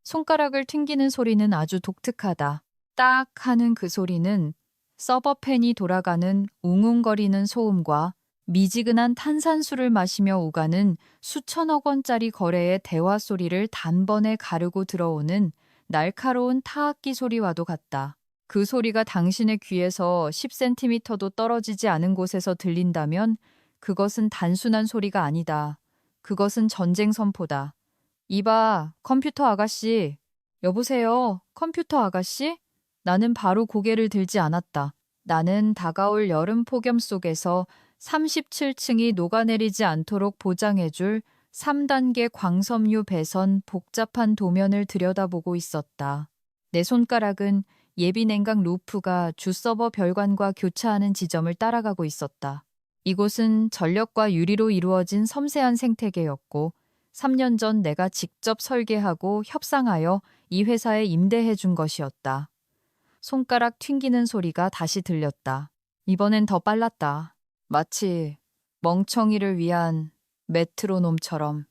손가락을 튕기는 소리는 아주 독특하다. 딱 하는 그 소리는 서버팬이 돌아가는 웅웅거리는 소음과 미지근한 탄산수를 마시며 오가는 수천억 원짜리 거래의 대화 소리를 단번에 가르고 들어오는 날카로운 타악기 소리와도 같다. 그 소리가 당신의 귀에서 10cm도 떨어지지 않은 곳에서 들린다면 그것은 단순한 소리가 아니다. 그것은 전쟁 선포다. 이봐, 컴퓨터 아가씨. 여보세요, 컴퓨터 아가씨? 나는 바로 고개를 들지 않았다. 나는 다가올 여름 폭염 속에서 37층이 녹아내리지 않도록 보장해줄 3단계 광섬유 배선 복잡한 도면을 들여다보고 있었다. 내 손가락은 예비 냉각 루프가 주서버 별관과 교차하는 지점을 따라가고 있었다. 이곳은 전력과 유리로 이루어진 섬세한 생태계였고 3년 전 내가 직접 설계하고 협상하여 이 회사에 임대해 준 것이었다. 손가락 튕기는 소리가 다시 들렸다. 이번엔 더 빨랐다. 마치 멍청이를 위한 메트로놈처럼.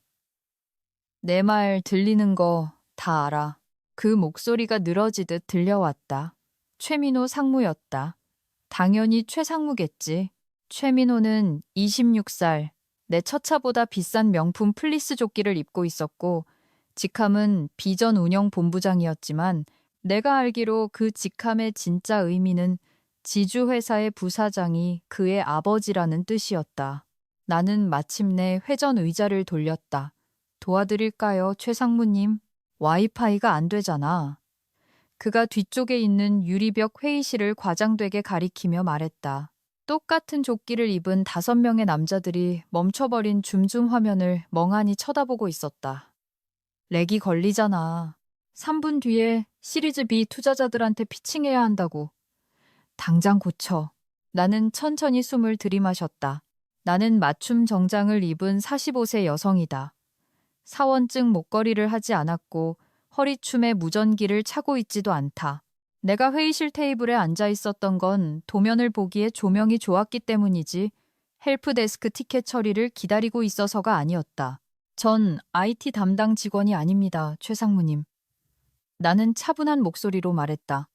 내 말 들리는 거 다 알아. 그 목소리가 늘어지듯 들려왔다. 최민호 상무였다. 당연히 최상무겠지. 최민호는 26살, 내 첫차보다 비싼 명품 플리스 조끼를 입고 있었고 직함은 비전 운영 본부장이었지만 내가 알기로 그 직함의 진짜 의미는 지주회사의 부사장이 그의 아버지라는 뜻이었다. 나는 마침내 회전 의자를 돌렸다. 도와드릴까요, 최 상무님? 와이파이가 안 되잖아. 그가 뒤쪽에 있는 유리벽 회의실을 과장되게 가리키며 말했다. 똑같은 조끼를 입은 5명의 남자들이 멈춰버린 줌줌 화면을 멍하니 쳐다보고 있었다. 렉이 걸리잖아. 3분 뒤에 시리즈 B 투자자들한테 피칭해야 한다고. 당장 고쳐. 나는 천천히 숨을 들이마셨다. 나는 맞춤 정장을 입은 45세 여성이다. 사원증 목걸이를 하지 않았고 허리춤에 무전기를 차고 있지도 않다. 내가 회의실 테이블에 앉아 있었던 건 도면을 보기에 조명이 좋았기 때문이지 헬프데스크 티켓 처리를 기다리고 있어서가 아니었다. 전 IT 담당 직원이 아닙니다, 최 상무님. 나는 차분한 목소리로 말했다.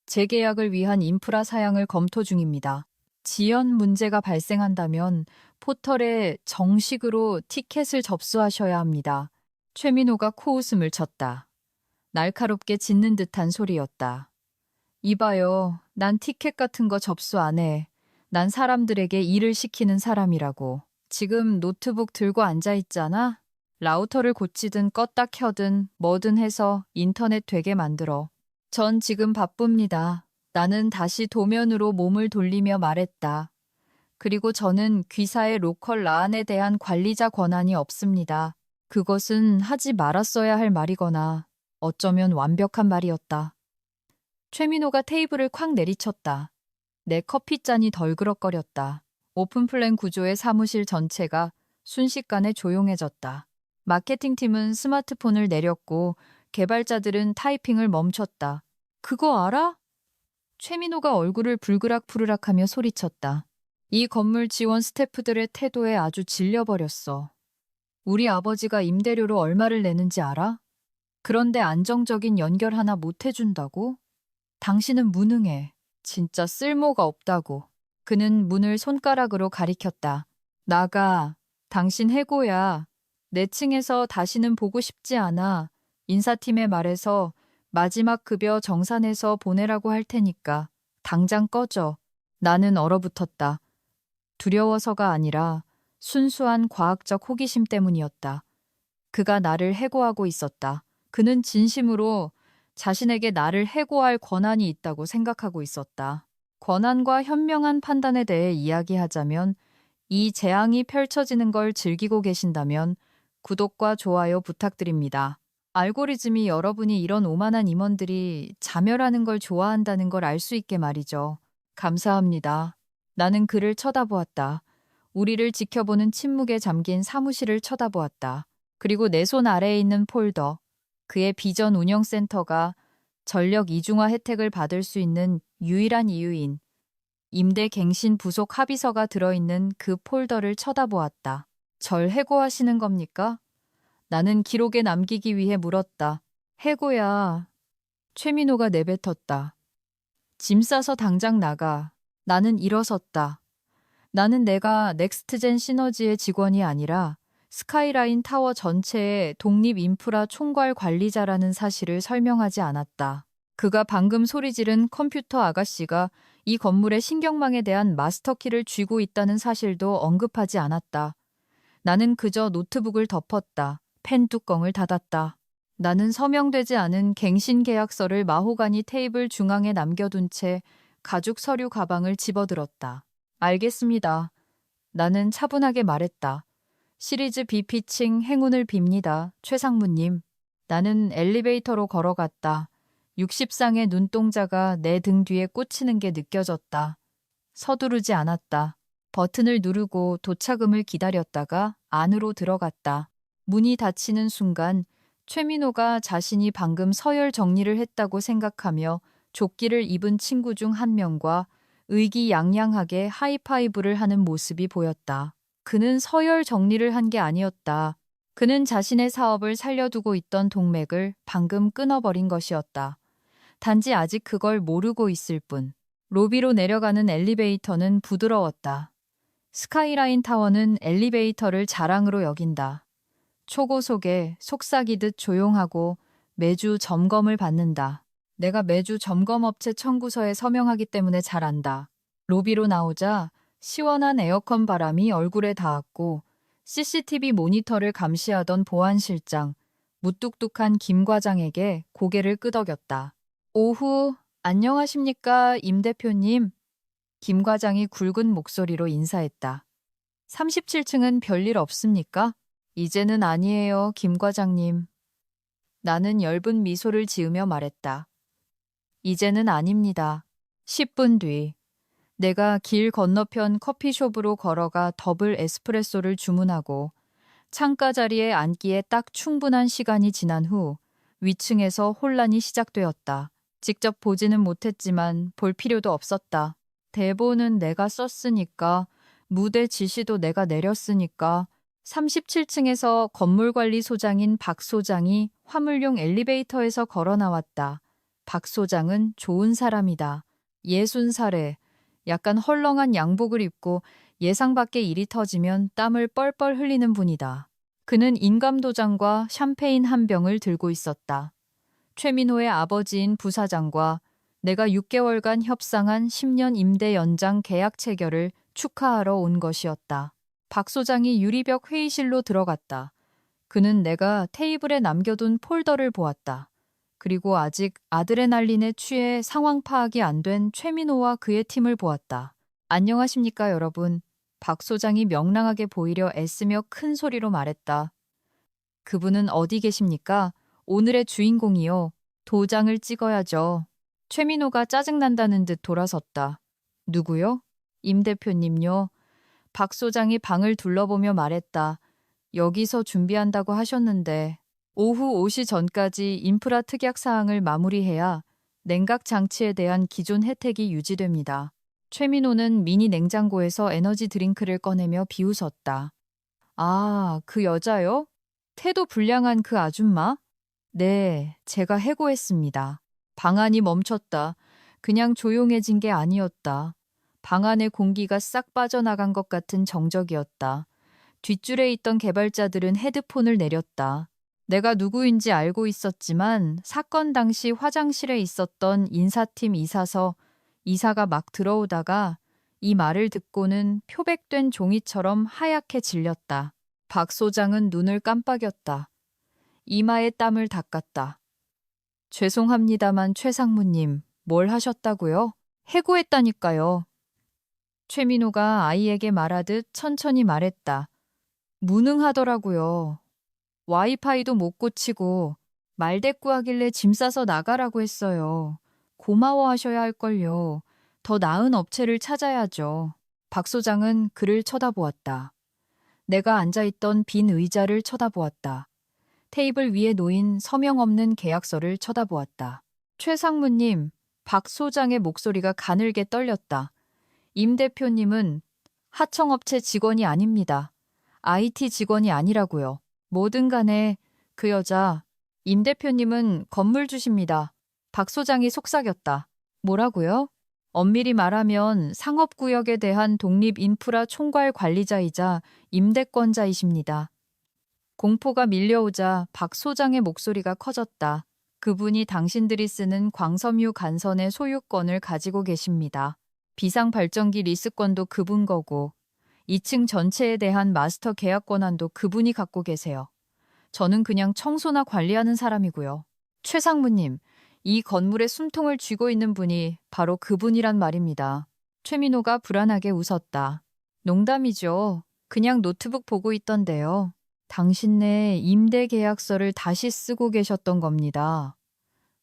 재계약을 위한 인프라 사양을 검토 중입니다. 지연 문제가 발생한다면 포털에 정식으로 티켓을 접수하셔야 합니다. 최민호가 코웃음을 쳤다. 날카롭게 짖는 듯한 소리였다. 이봐요, 난 티켓 같은 거 접수 안 해. 난 사람들에게 일을 시키는 사람이라고. 지금 노트북 들고 앉아 있잖아? 라우터를 고치든 껐다 켜든 뭐든 해서 인터넷 되게 만들어. 전 지금 바쁩니다. 나는 다시 도면으로 몸을 돌리며 말했다. 그리고 저는 귀사의 로컬 라안에 대한 관리자 권한이 없습니다. 그것은 하지 말았어야 할 말이거나 어쩌면 완벽한 말이었다. 최민호가 테이블을 콱 내리쳤다. 내 커피잔이 덜그럭거렸다. 오픈플랜 구조의 사무실 전체가 순식간에 조용해졌다. 마케팅팀은 스마트폰을 내렸고 개발자들은 타이핑을 멈췄다. 그거 알아? 최민호가 얼굴을 불그락푸르락하며 소리쳤다. 이 건물 지원 스태프들의 태도에 아주 질려버렸어. 우리 아버지가 임대료로 얼마를 내는지 알아? 그런데 안정적인 연결 하나 못 해준다고? 당신은 무능해. 진짜 쓸모가 없다고. 그는 문을 손가락으로 가리켰다. 나가. 당신 해고야. 내 층에서 다시는 보고 싶지 않아. 인사팀에 말해서 마지막 급여 정산해서 보내라고 할 테니까 당장 꺼져. 나는 얼어붙었다. 두려워서가 아니라 순수한 과학적 호기심 때문이었다. 그가 나를 해고하고 있었다. 그는 진심으로 자신에게 나를 해고할 권한이 있다고 생각하고 있었다. 권한과 현명한 판단에 대해 이야기하자면 이 재앙이 펼쳐지는 걸 즐기고 계신다면 구독과 좋아요 부탁드립니다. 알고리즘이 여러분이 이런 오만한 임원들이 자멸하는 걸 좋아한다는 걸 알 수 있게 말이죠. 감사합니다. 나는 그를 쳐다보았다. 우리를 지켜보는 침묵에 잠긴 사무실을 쳐다보았다. 그리고 내 손 아래에 있는 폴더, 그의 비전 운영센터가 전력 이중화 혜택을 받을 수 있는 유일한 이유인 임대 갱신 부속 합의서가 들어있는 그 폴더를 쳐다보았다. 절 해고하시는 겁니까? 나는 기록에 남기기 위해 물었다. 해고야. 최민호가 내뱉었다. 짐 싸서 당장 나가. 나는 일어섰다. 나는 내가 넥스트젠 시너지의 직원이 아니라 스카이라인 타워 전체의 독립 인프라 총괄 관리자라는 사실을 설명하지 않았다. 그가 방금 소리 지른 컴퓨터 아가씨가 이 건물의 신경망에 대한 마스터키를 쥐고 있다는 사실도 언급하지 않았다. 나는 그저 노트북을 덮었다. 펜 뚜껑을 닫았다. 나는 서명되지 않은 갱신 계약서를 마호가니 테이블 중앙에 남겨둔 채 가죽 서류 가방을 집어들었다. 알겠습니다. 나는 차분하게 말했다. 시리즈 BP층 행운을 빕니다. 최상무님. 나는 엘리베이터로 걸어갔다. 60쌍의 눈동자가 내 등 뒤에 꽂히는 게 느껴졌다. 서두르지 않았다. 버튼을 누르고 도착음을 기다렸다가 안으로 들어갔다. 문이 닫히는 순간 최민호가 자신이 방금 서열 정리를 했다고 생각하며 조끼를 입은 친구 중 한 명과 의기양양하게 하이파이브를 하는 모습이 보였다. 그는 서열 정리를 한 게 아니었다. 그는 자신의 사업을 살려두고 있던 동맥을 방금 끊어버린 것이었다. 단지 아직 그걸 모르고 있을 뿐. 로비로 내려가는 엘리베이터는 부드러웠다. 스카이라인 타워는 엘리베이터를 자랑으로 여긴다. 초고속에 속삭이듯 조용하고 매주 점검을 받는다. 내가 매주 점검업체 청구서에 서명하기 때문에 잘 안다. 로비로 나오자 시원한 에어컨 바람이 얼굴에 닿았고 CCTV 모니터를 감시하던 보안실장, 무뚝뚝한 김 과장에게 고개를 끄덕였다. 오후, 안녕하십니까, 임 대표님. 김 과장이 굵은 목소리로 인사했다. 37층은 별일 없습니까? 이제는 아니에요, 김 과장님. 나는 엷은 미소를 지으며 말했다. 이제는 아닙니다. 10분 뒤. 내가 길 건너편 커피숍으로 걸어가 더블 에스프레소를 주문하고 창가 자리에 앉기에 딱 충분한 시간이 지난 후 위층에서 혼란이 시작되었다. 직접 보지는 못했지만 볼 필요도 없었다. 대본은 내가 썼으니까, 무대 지시도 내가 내렸으니까 37층에서 건물관리소장인 박 소장이 화물용 엘리베이터에서 걸어 나왔다. 박 소장은 좋은 사람이다. 60살에 약간 헐렁한 양복을 입고 예상 밖의 일이 터지면 땀을 뻘뻘 흘리는 분이다. 그는 인감도장과 샴페인 한 병을 들고 있었다. 최민호의 아버지인 부사장과 내가 6개월간 협상한 10년 임대 연장 계약 체결을 축하하러 온 것이었다. 박 소장이 유리벽 회의실로 들어갔다. 그는 내가 테이블에 남겨둔 폴더를 보았다. 그리고 아직 아드레날린에 취해 상황 파악이 안 된 최민호와 그의 팀을 보았다. 안녕하십니까 여러분. 박 소장이 명랑하게 보이려 애쓰며 큰 소리로 말했다. 그분은 어디 계십니까? 오늘의 주인공이요. 도장을 찍어야죠. 최민호가 짜증난다는 듯 돌아섰다. 누구요? 임 대표님요. 박 소장이 방을 둘러보며 말했다. 여기서 준비한다고 하셨는데 오후 5시 전까지 인프라 특약 사항을 마무리해야 냉각 장치에 대한 기존 혜택이 유지됩니다. 최민호는 미니 냉장고에서 에너지 드링크를 꺼내며 비웃었다. 아, 그 여자요? 태도 불량한 그 아줌마? 네, 제가 해고했습니다. 방 안이 멈췄다. 그냥 조용해진 게 아니었다. 방 안의 공기가 싹 빠져나간 것 같은 정적이었다. 뒷줄에 있던 개발자들은 헤드폰을 내렸다. 내가 누구인지 알고 있었지만 사건 당시 화장실에 있었던 인사팀 이사서 이사가 막 들어오다가 이 말을 듣고는 표백된 종이처럼 하얗게 질렸다. 박 소장은 눈을 깜빡였다. 이마에 땀을 닦았다. 죄송합니다만 최상무님, 뭘 하셨다고요? 해고했다니까요. 최민호가 아이에게 말하듯 천천히 말했다. 무능하더라고요. 와이파이도 못 고치고 말대꾸하길래 짐 싸서 나가라고 했어요. 고마워하셔야 할걸요. 더 나은 업체를 찾아야죠. 박 소장은 그를 쳐다보았다. 내가 앉아있던 빈 의자를 쳐다보았다. 테이블 위에 놓인 서명 없는 계약서를 쳐다보았다. 최상무님, 박 소장의 목소리가 가늘게 떨렸다. 임 대표님은 하청업체 직원이 아닙니다. IT 직원이 아니라고요. 뭐든 간에 그 여자 임 대표님은 건물 주십니다. 박 소장이 속삭였다. 뭐라고요? 엄밀히 말하면 상업구역에 대한 독립인프라 총괄 관리자이자 임대권자이십니다. 공포가 밀려오자 박 소장의 목소리가 커졌다. 그분이 당신들이 쓰는 광섬유 간선의 소유권을 가지고 계십니다. 비상발전기 리스권도 그분 거고 2층 전체에 대한 마스터 계약 권한도 그분이 갖고 계세요. 저는 그냥 청소나 관리하는 사람이고요. 최상무님, 이 건물의 숨통을 쥐고 있는 분이 바로 그분이란 말입니다. 최민호가 불안하게 웃었다. 농담이죠. 그냥 노트북 보고 있던데요. 당신네 임대 계약서를 다시 쓰고 계셨던 겁니다.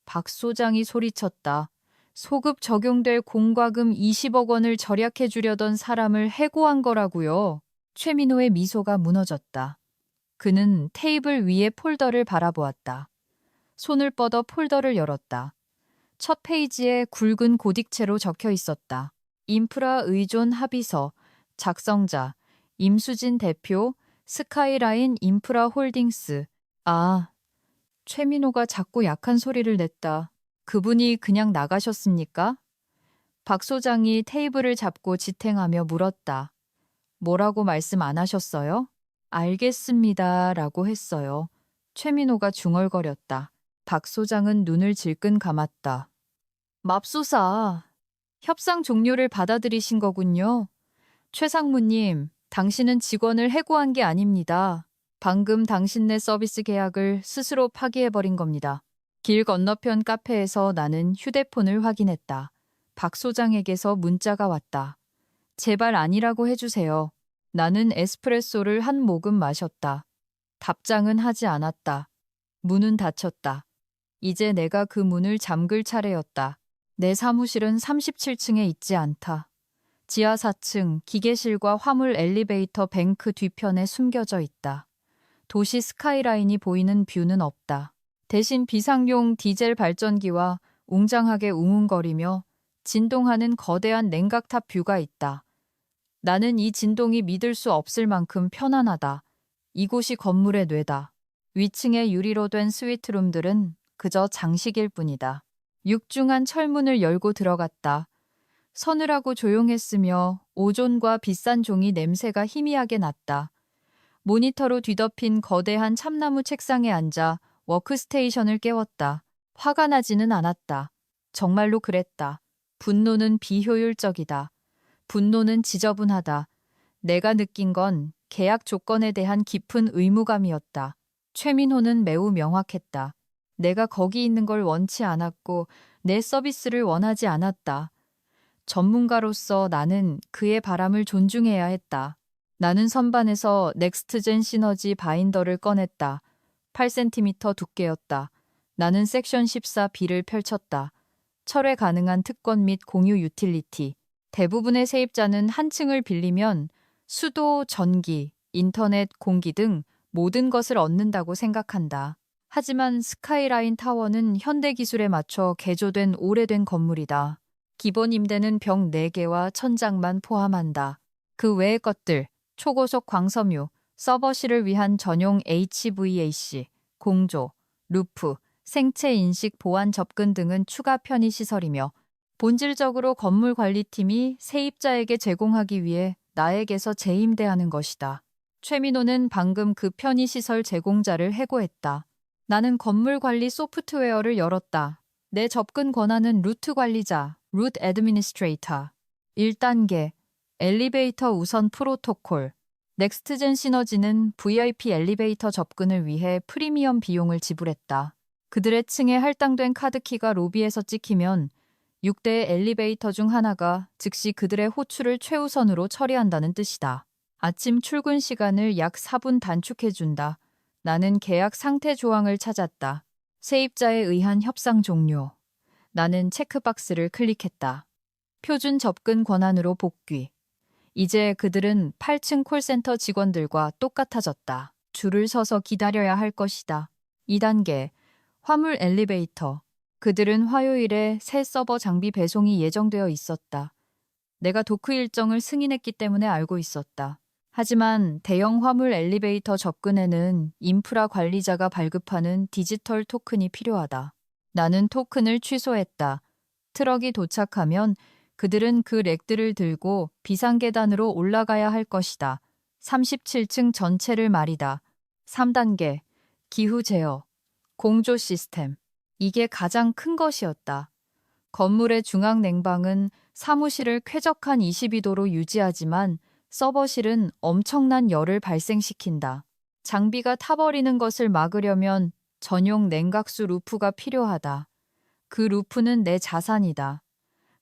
박 소장이 소리쳤다. 소급 적용될 공과금 20억 원을 절약해 주려던 사람을 해고한 거라고요. 최민호의 미소가 무너졌다. 그는 테이블 위의 폴더를 바라보았다. 손을 뻗어 폴더를 열었다. 첫 페이지에 굵은 고딕체로 적혀 있었다. 인프라 의존 합의서, 작성자, 임수진 대표, 스카이라인 인프라 홀딩스. 아, 최민호가 자꾸 약한 소리를 냈다. 그분이 그냥 나가셨습니까? 박 소장이 테이블을 잡고 지탱하며 물었다. 뭐라고 말씀 안 하셨어요? 알겠습니다. 라고 했어요. 최민호가 중얼거렸다. 박 소장은 눈을 질끈 감았다. 맙소사. 협상 종료를 받아들이신 거군요. 최상무님, 당신은 직원을 해고한 게 아닙니다. 방금 당신네 서비스 계약을 스스로 파기해버린 겁니다. 길 건너편 카페에서 나는 휴대폰을 확인했다. 박 소장에게서 문자가 왔다. 제발 아니라고 해주세요. 나는 에스프레소를 한 모금 마셨다. 답장은 하지 않았다. 문은 닫혔다. 이제 내가 그 문을 잠글 차례였다. 내 사무실은 37층에 있지 않다. 지하 4층 기계실과 화물 엘리베이터 뱅크 뒤편에 숨겨져 있다. 도시 스카이라인이 보이는 뷰는 없다. 대신 비상용 디젤 발전기와 웅장하게 웅웅거리며 진동하는 거대한 냉각탑 뷰가 있다. 나는 이 진동이 믿을 수 없을 만큼 편안하다. 이곳이 건물의 뇌다. 위층의 유리로 된 스위트룸들은 그저 장식일 뿐이다. 육중한 철문을 열고 들어갔다. 서늘하고 조용했으며 오존과 비싼 종이 냄새가 희미하게 났다. 모니터로 뒤덮인 거대한 참나무 책상에 앉아 워크스테이션을 깨웠다. 화가 나지는 않았다. 정말로 그랬다. 분노는 비효율적이다. 분노는 지저분하다. 내가 느낀 건 계약 조건에 대한 깊은 의무감이었다. 최민호는 매우 명확했다. 내가 거기 있는 걸 원치 않았고 내 서비스를 원하지 않았다. 전문가로서 나는 그의 바람을 존중해야 했다. 나는 선반에서 넥스트젠 시너지 바인더를 꺼냈다. 8cm 두께였다. 나는 섹션 14B를 펼쳤다. 철회 가능한 특권 및 공유 유틸리티. 대부분의 세입자는 한 층을 빌리면 수도, 전기, 인터넷, 공기 등 모든 것을 얻는다고 생각한다. 하지만 스카이라인 타워는 현대 기술에 맞춰 개조된 오래된 건물이다. 기본 임대는 벽 4개와 천장만 포함한다. 그 외의 것들, 초고속 광섬유, 서버실을 위한 전용 HVAC, 공조, 루프, 생체 인식 보안 접근 등은 추가 편의시설이며 본질적으로 건물 관리팀이 세입자에게 제공하기 위해 나에게서 재임대하는 것이다. 최민호는 방금 그 편의시설 제공자를 해고했다. 나는 건물 관리 소프트웨어를 열었다. 내 접근 권한은 루트 관리자, 루트 애드미니스트레이터. 1단계, 엘리베이터 우선 프로토콜. 넥스트젠 시너지는 VIP 엘리베이터 접근을 위해 프리미엄 비용을 지불했다. 그들의 층에 할당된 카드키가 로비에서 찍히면 6대의 엘리베이터 중 하나가 즉시 그들의 호출을 최우선으로 처리한다는 뜻이다. 아침 출근 시간을 약 4분 단축해준다. 나는 계약 상태 조항을 찾았다. 세입자에 의한 협상 종료. 나는 체크박스를 클릭했다. 표준 접근 권한으로 복귀. 이제 그들은 8층 콜센터 직원들과 똑같아졌다. 줄을 서서 기다려야 할 것이다. 2단계, 화물 엘리베이터. 그들은 화요일에 새 서버 장비 배송이 예정되어 있었다. 내가 도크 일정을 승인했기 때문에 알고 있었다. 하지만 대형 화물 엘리베이터 접근에는 인프라 관리자가 발급하는 디지털 토큰이 필요하다. 나는 토큰을 취소했다. 트럭이 도착하면 그들은 그 렉들을 들고 비상계단으로 올라가야 할 것이다. 37층 전체를 말이다. 3단계, 기후 제어, 공조 시스템. 이게 가장 큰 것이었다. 건물의 중앙 냉방은 사무실을 쾌적한 22도로 유지하지만 서버실은 엄청난 열을 발생시킨다. 장비가 타버리는 것을 막으려면 전용 냉각수 루프가 필요하다. 그 루프는 내 자산이다.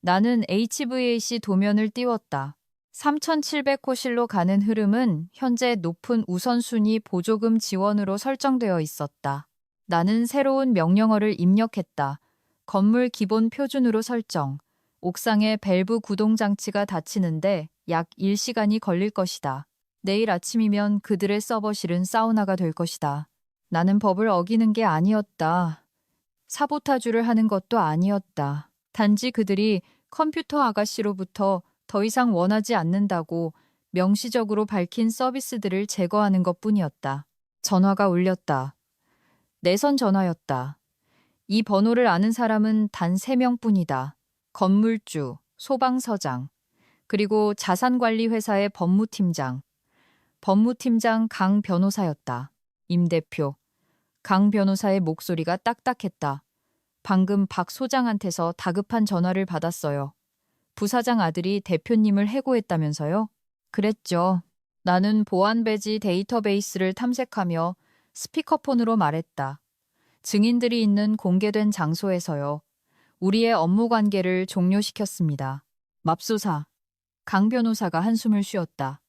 나는 HVAC 도면을 띄웠다. 3,700호실로 가는 흐름은 현재 높은 우선순위 보조금 지원으로 설정되어 있었다. 나는 새로운 명령어를 입력했다. 건물 기본 표준으로 설정. 옥상에 밸브 구동 장치가 닫히는데 약 1시간이 걸릴 것이다. 내일 아침이면 그들의 서버실은 사우나가 될 것이다. 나는 법을 어기는 게 아니었다. 사보타주를 하는 것도 아니었다. 단지 그들이 컴퓨터 아가씨로부터 더 이상 원하지 않는다고 명시적으로 밝힌 서비스들을 제거하는 것뿐이었다. 전화가 울렸다. 내선 전화였다. 이 번호를 아는 사람은 단 3명뿐이다. 건물주, 소방서장, 그리고 자산관리회사의 법무팀장. 법무팀장 강 변호사였다. 임 대표. 강 변호사의 목소리가 딱딱했다. 방금 박 소장한테서 다급한 전화를 받았어요. 부사장 아들이 대표님을 해고했다면서요? 그랬죠. 나는 보안 배지 데이터베이스를 탐색하며 스피커폰으로 말했다. 증인들이 있는 공개된 장소에서요. 우리의 업무 관계를 종료시켰습니다. 맙소사. 강 변호사가 한숨을 쉬었다.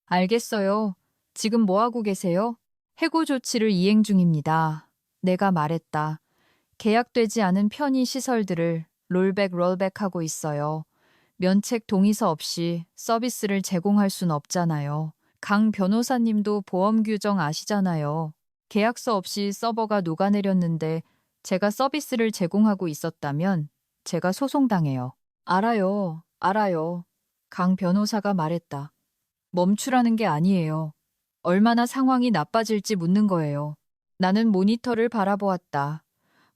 알겠어요. 지금 뭐하고 계세요? 해고 조치를 이행 중입니다. 내가 말했다. 계약되지 않은 편의 시설들을 롤백하고 있어요. 면책 동의서 없이 서비스를 제공할 순 없잖아요. 강 변호사님도 보험 규정 아시잖아요. 계약서 없이 서버가 녹아내렸는데 제가 서비스를 제공하고 있었다면 제가 소송당해요. 알아요. 강 변호사가 말했다. 멈추라는 게 아니에요. 얼마나 상황이 나빠질지 묻는 거예요. 나는 모니터를 바라보았다.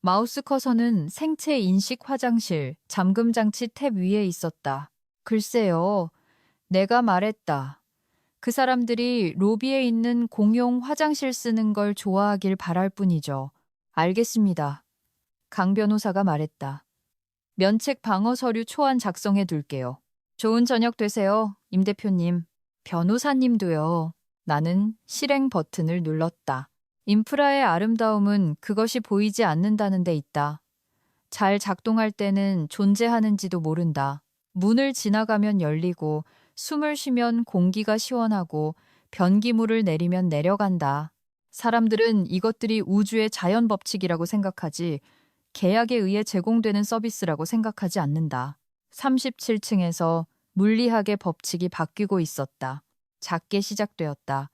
마우스 커서는 생체 인식 화장실, 잠금 장치 탭 위에 있었다. 글쎄요. 내가 말했다. 그 사람들이 로비에 있는 공용 화장실 쓰는 걸 좋아하길 바랄 뿐이죠. 알겠습니다. 강 변호사가 말했다. 면책 방어 서류 초안 작성해 둘게요. 좋은 저녁 되세요, 임 대표님. 변호사님도요. 나는 실행 버튼을 눌렀다. 인프라의 아름다움은 그것이 보이지 않는다는 데 있다. 잘 작동할 때는 존재하는지도 모른다. 문을 지나가면 열리고 숨을 쉬면 공기가 시원하고 변기물을 내리면 내려간다. 사람들은 이것들이 우주의 자연 법칙이라고 생각하지 계약에 의해 제공되는 서비스라고 생각하지 않는다. 37층에서 물리학의 법칙이 바뀌고 있었다. 작게 시작되었다.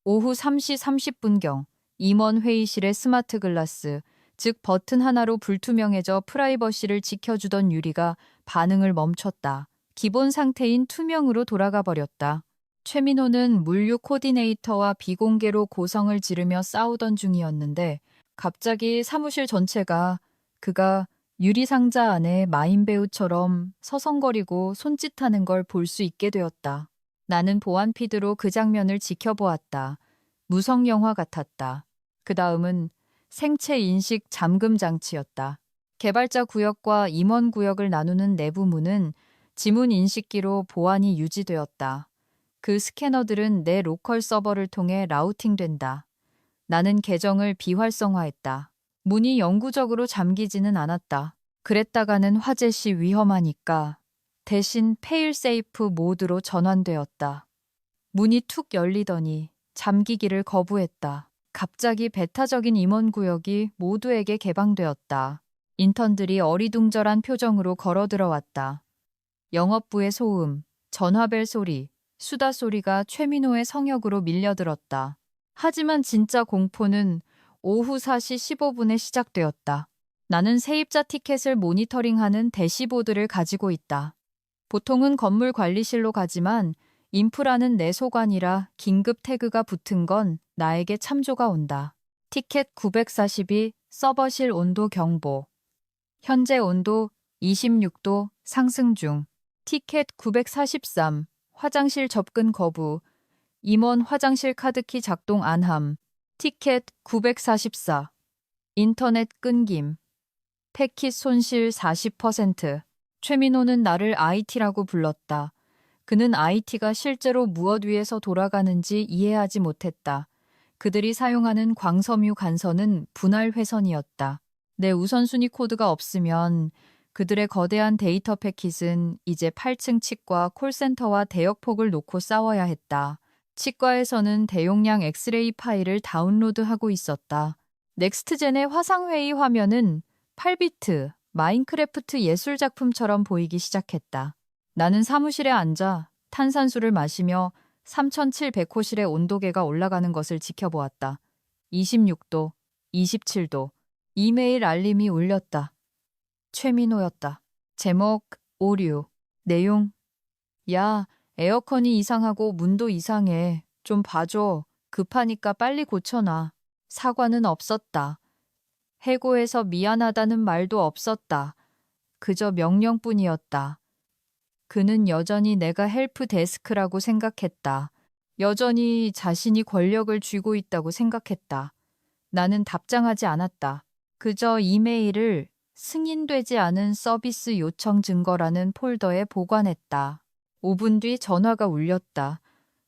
오후 3시 30분경 임원 회의실의 스마트 글라스, 즉 버튼 하나로 불투명해져 프라이버시를 지켜주던 유리가 반응을 멈췄다. 기본 상태인 투명으로 돌아가 버렸다. 최민호는 물류 코디네이터와 비공개로 고성을 지르며 싸우던 중이었는데 갑자기 사무실 전체가 그가 유리 상자 안에 마인배우처럼 서성거리고 손짓하는 걸 볼 수 있게 되었다. 나는 보안 피드로 그 장면을 지켜보았다. 무성 영화 같았다. 그 다음은 생체 인식 잠금 장치였다. 개발자 구역과 임원 구역을 나누는 내부 문은 지문 인식기로 보안이 유지되었다. 그 스캐너들은 내 로컬 서버를 통해 라우팅된다. 나는 계정을 비활성화했다. 문이 영구적으로 잠기지는 않았다. 그랬다가는 화재 시 위험하니까 대신 페일세이프 모드로 전환되었다. 문이 툭 열리더니 잠기기를 거부했다. 갑자기 배타적인 임원 구역이 모두에게 개방되었다. 인턴들이 어리둥절한 표정으로 걸어 들어왔다. 영업부의 소음, 전화벨 소리, 수다 소리가 최민호의 성역으로 밀려들었다. 하지만 진짜 공포는 오후 4시 15분에 시작되었다. 나는 세입자 티켓을 모니터링하는 대시보드를 가지고 있다. 보통은 건물 관리실로 가지만 인프라는 내 소관이라 긴급 태그가 붙은 건 나에게 참조가 온다. 티켓 942 서버실 온도 경보. 현재 온도 26도 상승 중. 티켓 943 화장실 접근 거부. 임원 화장실 카드키 작동 안함. 티켓 944 인터넷 끊김. 패킷 손실 40%. 최민호는 나를 IT라고 불렀다. 그는 IT가 실제로 무엇 위에서 돌아가는지 이해하지 못했다. 그들이 사용하는 광섬유 간선은 분할 회선이었다. 내 우선순위 코드가 없으면 그들의 거대한 데이터 패킷은 이제 8층 치과 콜센터와 대역폭을 놓고 싸워야 했다. 치과에서는 대용량 엑스레이 파일을 다운로드하고 있었다. 넥스트젠의 화상회의 화면은 8비트 마인크래프트 예술작품처럼 보이기 시작했다. 나는 사무실에 앉아 탄산수를 마시며 3700호실의 온도계가 올라가는 것을 지켜보았다. 26도, 27도. 이메일 알림이 울렸다. 최민호였다. 제목, 오류. 내용, 야, 에어컨이 이상하고 문도 이상해. 좀 봐줘. 급하니까 빨리 고쳐놔. 사과는 없었다. 해고해서 미안하다는 말도 없었다. 그저 명령뿐이었다. 그는 여전히 내가 헬프 데스크라고 생각했다. 여전히 자신이 권력을 쥐고 있다고 생각했다. 나는 답장하지 않았다. 그저 이메일을 승인되지 않은 서비스 요청 증거라는 폴더에 보관했다. 5분 뒤 전화가 울렸다.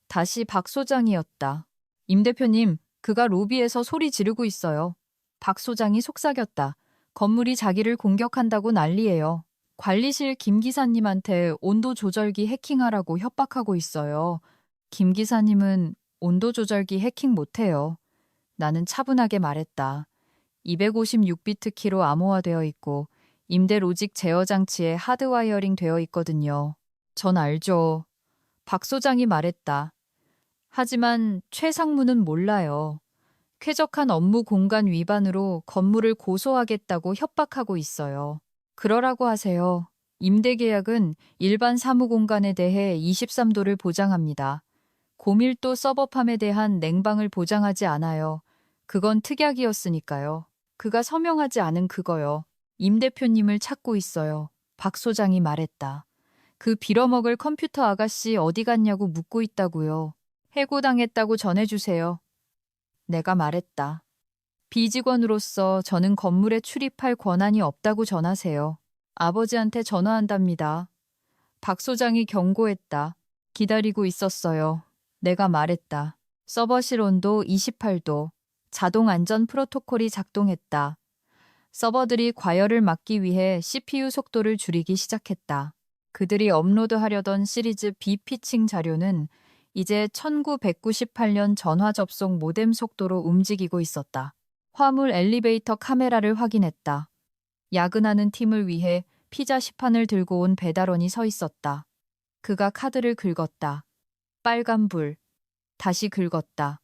다시 박 소장이었다. 임 대표님, 그가 로비에서 소리 지르고 있어요. 박 소장이 속삭였다. 건물이 자기를 공격한다고 난리예요. 관리실 김 기사님한테 온도 조절기 해킹하라고 협박하고 있어요. 김 기사님은 온도 조절기 해킹 못해요. 나는 차분하게 말했다. 256비트 키로 암호화되어 있고 임대 로직 제어 장치에 하드와이어링 되어 있거든요. 전 알죠. 박 소장이 말했다. 하지만 최 상무는 몰라요. 쾌적한 업무 공간 위반으로 건물을 고소하겠다고 협박하고 있어요. 그러라고 하세요. 임대 계약은 일반 사무 공간에 대해 23도를 보장합니다. 고밀도 서버팜에 대한 냉방을 보장하지 않아요. 그건 특약이었으니까요. 그가 서명하지 않은 그거요. 임 대표님을 찾고 있어요. 박 소장이 말했다. 그 빌어먹을 컴퓨터 아가씨 어디 갔냐고 묻고 있다고요. 해고당했다고 전해주세요. 내가 말했다. 비직원으로서 저는 건물에 출입할 권한이 없다고 전하세요. 아버지한테 전화한답니다. 박 소장이 경고했다. 기다리고 있었어요. 내가 말했다. 서버실 온도 28도. 자동 안전 프로토콜이 작동했다. 서버들이 과열을 막기 위해 CPU 속도를 줄이기 시작했다. 그들이 업로드하려던 시리즈 B 피칭 자료는 이제 1998년 전화 접속 모뎀 속도로 움직이고 있었다. 화물 엘리베이터 카메라를 확인했다. 야근하는 팀을 위해 피자 시판을 들고 온 배달원이 서 있었다. 그가 카드를 긁었다. 빨간불. 다시 긁었다.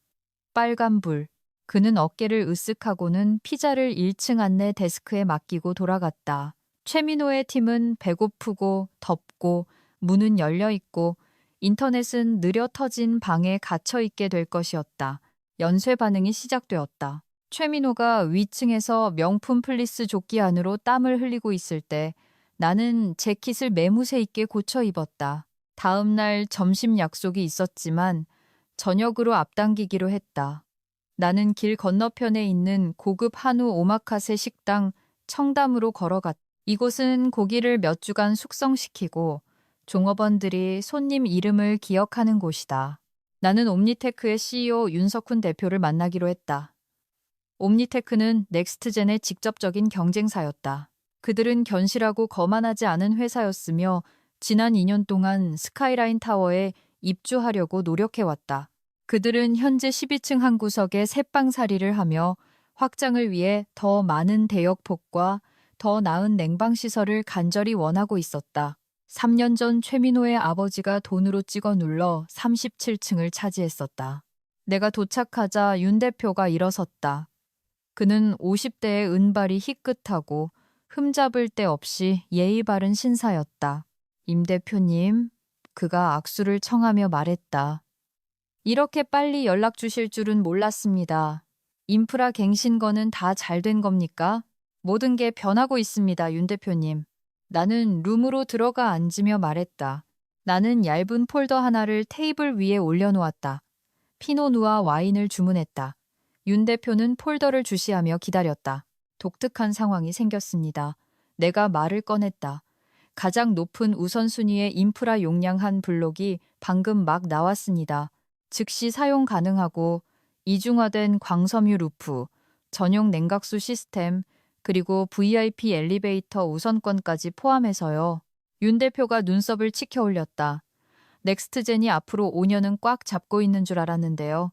빨간불. 그는 어깨를 으쓱하고는 피자를 1층 안내 데스크에 맡기고 돌아갔다. 최민호의 팀은 배고프고 덥고 문은 열려 있고 인터넷은 느려 터진 방에 갇혀 있게 될 것이었다. 연쇄 반응이 시작되었다. 최민호가 위층에서 명품 플리스 조끼 안으로 땀을 흘리고 있을 때 나는 재킷을 매무새 있게 고쳐 입었다. 다음 날 점심 약속이 있었지만 저녁으로 앞당기기로 했다. 나는 길 건너편에 있는 고급 한우 오마카세 식당 청담으로 걸어갔다. 이곳은 고기를 몇 주간 숙성시키고 종업원들이 손님 이름을 기억하는 곳이다. 나는 옴니테크의 CEO 윤석훈 대표를 만나기로 했다. 옴니테크는 넥스트젠의 직접적인 경쟁사였다. 그들은 견실하고 거만하지 않은 회사였으며 지난 2년 동안 스카이라인 타워에 입주하려고 노력해왔다. 그들은 현재 12층 한 구석에 새빵살이를 하며 확장을 위해 더 많은 대역폭과 더 나은 냉방시설을 간절히 원하고 있었다. 3년 전 최민호의 아버지가 돈으로 찍어 눌러 37층을 차지했었다. 내가 도착하자 윤 대표가 일어섰다. 그는 50대의 은발이 희끗하고 흠잡을 데 없이 예의 바른 신사였다. 임 대표님, 그가 악수를 청하며 말했다. 이렇게 빨리 연락 주실 줄은 몰랐습니다. 인프라 갱신 거는 다 잘 된 겁니까? 모든 게 변하고 있습니다, 윤 대표님. 나는 룸으로 들어가 앉으며 말했다. 나는 얇은 폴더 하나를 테이블 위에 올려놓았다. 피노누아 와인을 주문했다. 윤 대표는 폴더를 주시하며 기다렸다. 독특한 상황이 생겼습니다. 내가 말을 꺼냈다. 가장 높은 우선순위의 인프라 용량 한 블록이 방금 막 나왔습니다. 즉시 사용 가능하고 이중화된 광섬유 루프, 전용 냉각수 시스템, 그리고 VIP 엘리베이터 우선권까지 포함해서요. 윤 대표가 눈썹을 치켜 올렸다. 넥스트젠이 앞으로 5년은 꽉 잡고 있는 줄 알았는데요.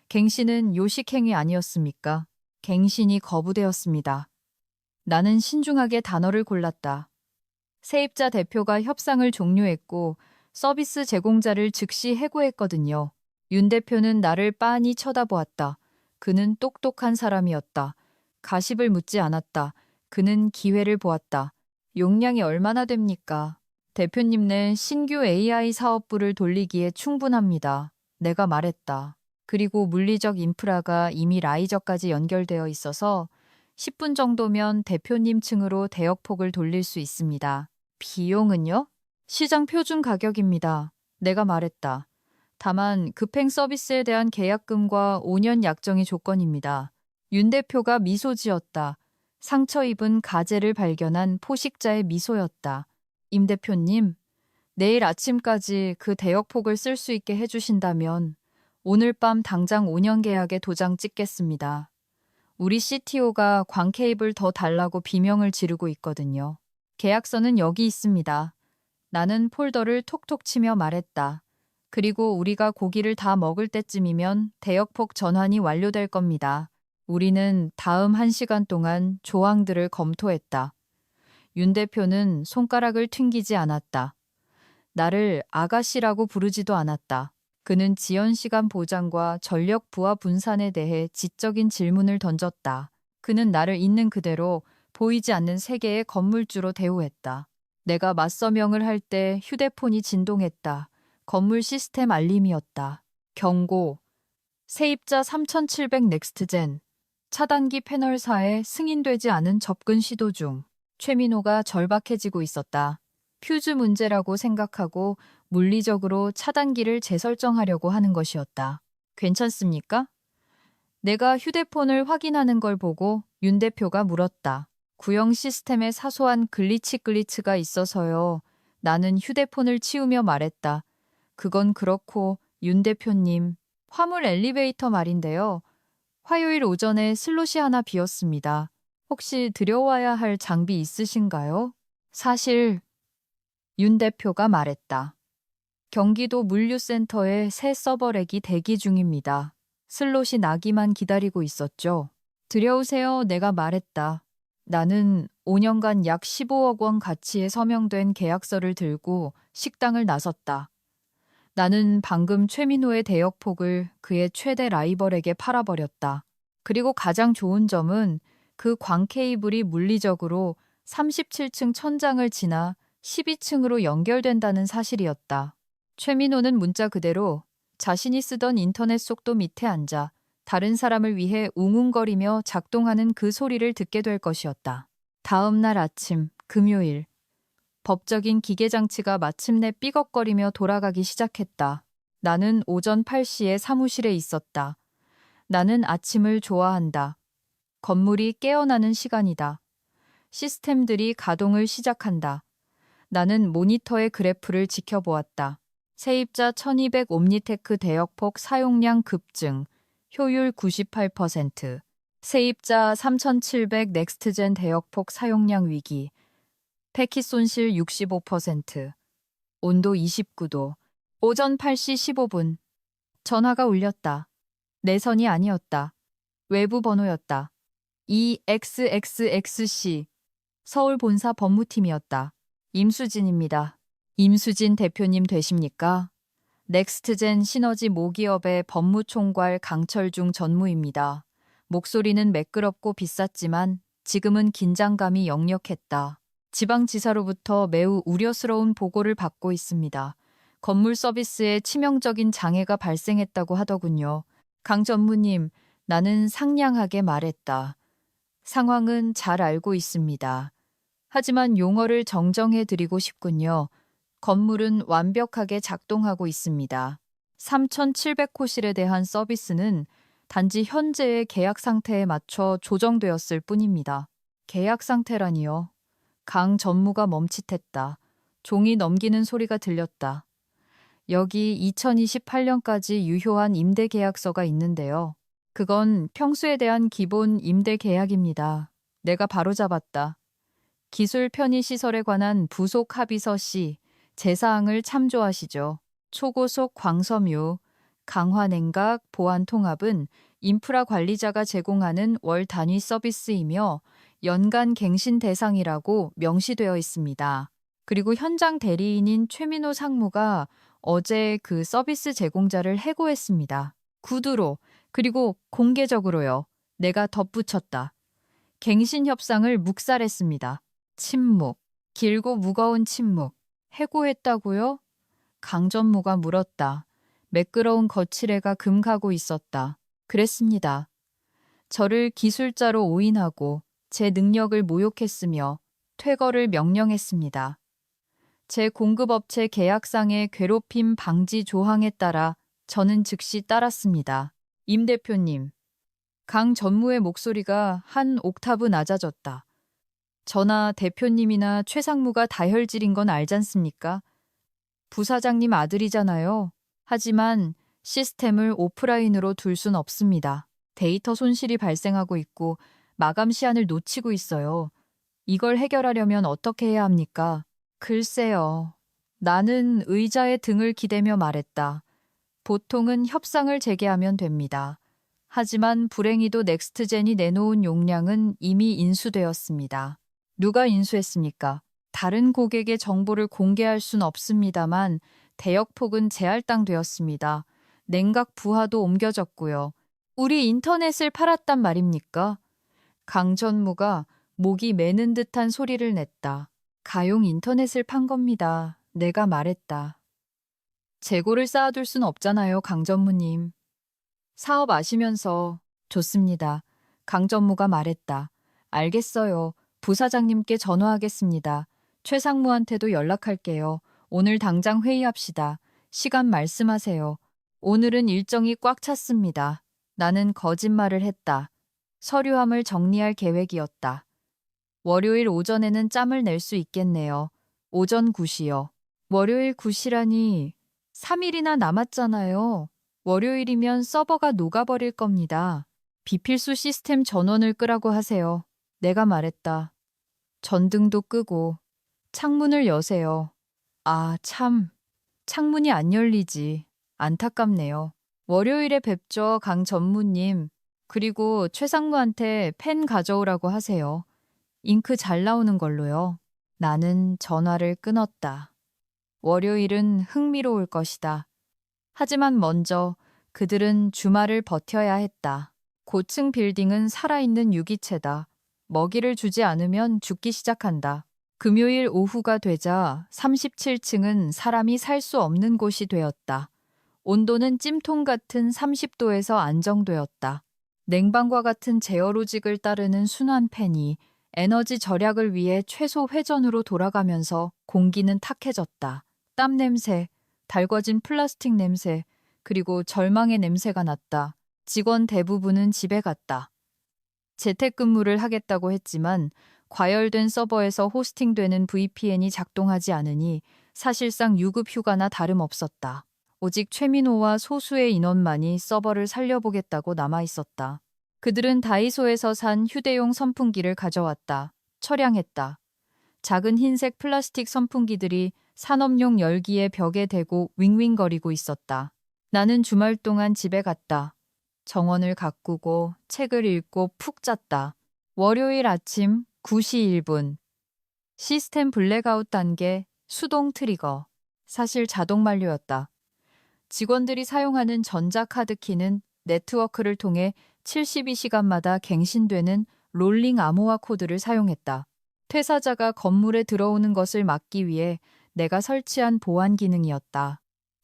갱신은 요식행위 아니었습니까? 갱신이 거부되었습니다. 나는 신중하게 단어를 골랐다. 세입자 대표가 협상을 종료했고 서비스 제공자를 즉시 해고했거든요. 윤 대표는 나를 빤히 쳐다보았다. 그는 똑똑한 사람이었다. 가십을 묻지 않았다. 그는 기회를 보았다. 용량이 얼마나 됩니까? 대표님네 신규 AI 사업부를 돌리기에 충분합니다. 내가 말했다. 그리고 물리적 인프라가 이미 라이저까지 연결되어 있어서 10분 정도면 대표님 층으로 대역폭을 돌릴 수 있습니다. 비용은요? 시장 표준 가격입니다. 내가 말했다. 다만 급행 서비스에 대한 계약금과 5년 약정이 조건입니다. 윤 대표가 미소 지었다. 상처 입은 가재를 발견한 포식자의 미소였다. 임 대표님, 내일 아침까지 그 대역폭을 쓸 수 있게 해주신다면 오늘 밤 당장 5년 계약에 도장 찍겠습니다. 우리 CTO가 광 케이블 더 달라고 비명을 지르고 있거든요. 계약서는 여기 있습니다. 나는 폴더를 톡톡 치며 말했다. 그리고 우리가 고기를 다 먹을 때쯤이면 대역폭 전환이 완료될 겁니다. 우리는 다음 1시간 동안 조항들을 검토했다. 윤 대표는 손가락을 튕기지 않았다. 나를 아가씨라고 부르지도 않았다. 그는 지연시간 보장과 전력 부하 분산에 대해 지적인 질문을 던졌다. 그는 나를 있는 그대로 보이지 않는 세계의 건물주로 대우했다. 내가 맞서명을 할 때 휴대폰이 진동했다. 건물 시스템 알림이었다. 경고. 세입자 3700 넥스트젠. 차단기 패널사에 승인되지 않은 접근 시도 중. 최민호가 절박해지고 있었다. 퓨즈 문제라고 생각하고 물리적으로 차단기를 재설정하려고 하는 것이었다. 괜찮습니까? 내가 휴대폰을 확인하는 걸 보고 윤 대표가 물었다. 구형 시스템에 사소한 글리치가 있어서요. 나는 휴대폰을 치우며 말했다. 그건 그렇고 윤 대표님, 화물 엘리베이터 말인데요. 화요일 오전에 슬롯이 하나 비었습니다. 혹시 들여와야 할 장비 있으신가요? 사실 윤 대표가 말했다. 경기도 물류센터에 새 서버렉이 대기 중입니다. 슬롯이 나기만 기다리고 있었죠. 들여오세요. 내가 말했다. 나는 5년간 약 15억 원 가치의 서명된 계약서를 들고 식당을 나섰다. 나는 방금 최민호의 대역폭을 그의 최대 라이벌에게 팔아버렸다. 그리고 가장 좋은 점은 그 광 케이블이 물리적으로 37층 천장을 지나 12층으로 연결된다는 사실이었다. 최민호는 문자 그대로 자신이 쓰던 인터넷 속도 밑에 앉아 다른 사람을 위해 웅웅거리며 작동하는 그 소리를 듣게 될 것이었다. 다음 날 아침, 금요일. 법적인 기계장치가 마침내 삐걱거리며 돌아가기 시작했다. 나는 오전 8시에 사무실에 있었다. 나는 아침을 좋아한다. 건물이 깨어나는 시간이다. 시스템들이 가동을 시작한다. 나는 모니터의 그래프를 지켜보았다. 세입자 1200 옴니테크 대역폭 사용량 급증, 효율 98%, 세입자 3700 넥스트젠 대역폭 사용량 위기, 패킷 손실 65%, 온도 29도, 오전 8시 15분. 전화가 울렸다. 내 선이 아니었다. 외부 번호였다. EXXXC, 서울 본사 법무팀이었다. 임수진입니다. 임수진 대표님 되십니까? 넥스트젠 시너지 모기업의 법무총괄 강철중 전무입니다. 목소리는 매끄럽고 비쌌지만 지금은 긴장감이 역력했다. 지방지사로부터 매우 우려스러운 보고를 받고 있습니다. 건물 서비스에 치명적인 장애가 발생했다고 하더군요. 강 전무님, 나는 상냥하게 말했다. 상황은 잘 알고 있습니다. 하지만 용어를 정정해 드리고 싶군요. 건물은 완벽하게 작동하고 있습니다. 3,700호실에 대한 서비스는 단지 현재의 계약 상태에 맞춰 조정되었을 뿐입니다. 계약 상태라니요. 강 전무가 멈칫했다. 종이 넘기는 소리가 들렸다. 여기 2028년까지 유효한 임대 계약서가 있는데요. 그건 평수에 대한 기본 임대 계약입니다. 내가 바로잡았다. 기술 편의 시설에 관한 부속 합의서 C, 제사항을 참조하시죠. 초고속 광섬유, 강화 냉각, 보안 통합은 인프라 관리자가 제공하는 월 단위 서비스이며 연간 갱신 대상이라고 명시되어 있습니다. 그리고 현장 대리인인 최민호 상무가 어제 그 서비스 제공자를 해고했습니다. 구두로, 그리고 공개적으로요. 내가 덧붙였다. 갱신 협상을 묵살했습니다. 침묵, 길고 무거운 침묵. 해고했다고요? 강 전무가 물었다. 매끄러운 거칠애가 금가고 있었다. 그랬습니다. 저를 기술자로 오인하고 제 능력을 모욕했으며 퇴거를 명령했습니다. 제 공급업체 계약상의 괴롭힘 방지 조항에 따라 저는 즉시 따랐습니다. 임 대표님, 강 전무의 목소리가 한 옥타브 낮아졌다. 저나 대표님이나 최 상무가 다혈질인 건 알잖습니까? 부사장님 아들이잖아요. 하지만 시스템을 오프라인으로 둘 순 없습니다. 데이터 손실이 발생하고 있고 마감 시한을 놓치고 있어요. 이걸 해결하려면 어떻게 해야 합니까? 글쎄요. 나는 의자에 등을 기대며 말했다. 보통은 협상을 재개하면 됩니다. 하지만 불행히도 넥스트젠이 내놓은 용량은 이미 인수되었습니다. 누가 인수했습니까? 다른 고객의 정보를 공개할 순 없습니다만 대역폭은 재할당되었습니다. 냉각 부하도 옮겨졌고요. 우리 인터넷을 팔았단 말입니까? 강 전무가 목이 메는 듯한 소리를 냈다. 가용 인터넷을 판 겁니다. 내가 말했다. 재고를 쌓아둘 순 없잖아요, 강 전무님. 사업 아시면서. 좋습니다. 강 전무가 말했다. 알겠어요. 부사장님께 전화하겠습니다. 최 상무한테도 연락할게요. 오늘 당장 회의합시다. 시간 말씀하세요. 오늘은 일정이 꽉 찼습니다. 나는 거짓말을 했다. 서류함을 정리할 계획이었다. 월요일 오전에는 짬을 낼 수 있겠네요. 오전 9시요. 월요일 9시라니 3일이나 남았잖아요. 월요일이면 서버가 녹아버릴 겁니다. 비필수 시스템 전원을 끄라고 하세요. 내가 말했다. 전등도 끄고 창문을 여세요. 아, 참. 창문이 안 열리지. 안타깝네요. 월요일에 뵙죠, 강 전무님. 그리고 최 상무한테 펜 가져오라고 하세요. 잉크 잘 나오는 걸로요. 나는 전화를 끊었다. 월요일은 흥미로울 것이다. 하지만 먼저 그들은 주말을 버텨야 했다. 고층 빌딩은 살아있는 유기체다. 먹이를 주지 않으면 죽기 시작한다. 금요일 오후가 되자 37층은 사람이 살 수 없는 곳이 되었다. 온도는 찜통 같은 30도에서 안정되었다. 냉방과 같은 제어로직을 따르는 순환 팬이 에너지 절약을 위해 최소 회전으로 돌아가면서 공기는 탁해졌다. 땀 냄새, 달궈진 플라스틱 냄새, 그리고 절망의 냄새가 났다. 직원 대부분은 집에 갔다. 재택근무를 하겠다고 했지만 과열된 서버에서 호스팅되는 VPN이 작동하지 않으니 사실상 유급 휴가나 다름없었다. 오직 최민호와 소수의 인원만이 서버를 살려보겠다고 남아있었다. 그들은 다이소에서 산 휴대용 선풍기를 가져왔다. 처량했다. 작은 흰색 플라스틱 선풍기들이 산업용 열기에 벽에 대고 윙윙거리고 있었다. 나는 주말 동안 집에 갔다. 정원을 가꾸고 책을 읽고 푹 잤다. 월요일 아침 9시 1분. 시스템 블랙아웃 단계 수동 트리거. 사실 자동 만료였다. 직원들이 사용하는 전자카드 키는 네트워크를 통해 72시간마다 갱신되는 롤링 암호화 코드를 사용했다. 퇴사자가 건물에 들어오는 것을 막기 위해 내가 설치한 보안 기능이었다.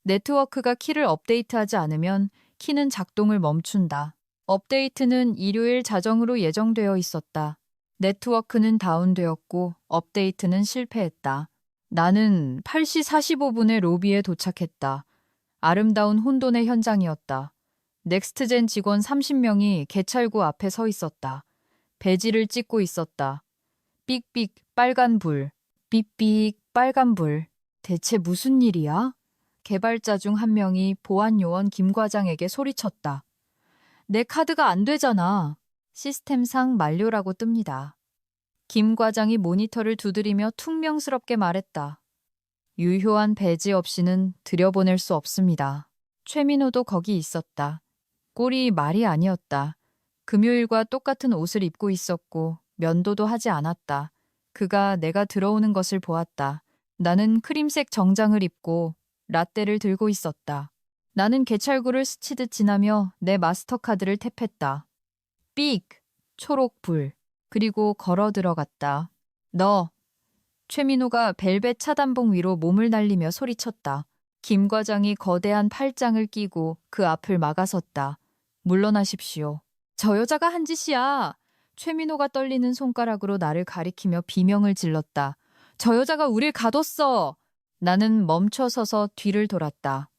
네트워크가 키를 업데이트하지 않으면 키는 작동을 멈춘다. 업데이트는 일요일 자정으로 예정되어 있었다. 네트워크는 다운되었고 업데이트는 실패했다. 나는 8시 45분에 로비에 도착했다. 아름다운 혼돈의 현장이었다. 넥스트젠 직원 30명이 개찰구 앞에 서 있었다. 배지를 찍고 있었다. 삑삑 빨간 불, 삑삑 빨간 불. 대체 무슨 일이야? 개발자 중 한 명이 보안 요원 김 과장에게 소리쳤다. 내 카드가 안 되잖아. 시스템상 만료라고 뜹니다. 김 과장이 모니터를 두드리며 퉁명스럽게 말했다. 유효한 배지 없이는 들여보낼 수 없습니다. 최민호도 거기 있었다. 꼴이 말이 아니었다. 금요일과 똑같은 옷을 입고 있었고 면도도 하지 않았다. 그가 내가 들어오는 것을 보았다. 나는 크림색 정장을 입고 라떼를 들고 있었다. 나는 개찰구를 스치듯 지나며 내 마스터카드를 탭했다. 삑! 초록불. 그리고 걸어 들어갔다. 너! 최민호가 벨벳 차단봉 위로 몸을 날리며 소리쳤다. 김 과장이 거대한 팔짱을 끼고 그 앞을 막아섰다. 물러나십시오. 저 여자가 한 짓이야. 최민호가 떨리는 손가락으로 나를 가리키며 비명을 질렀다. 저 여자가 우릴 가뒀어. 나는 멈춰서서 뒤를 돌았다.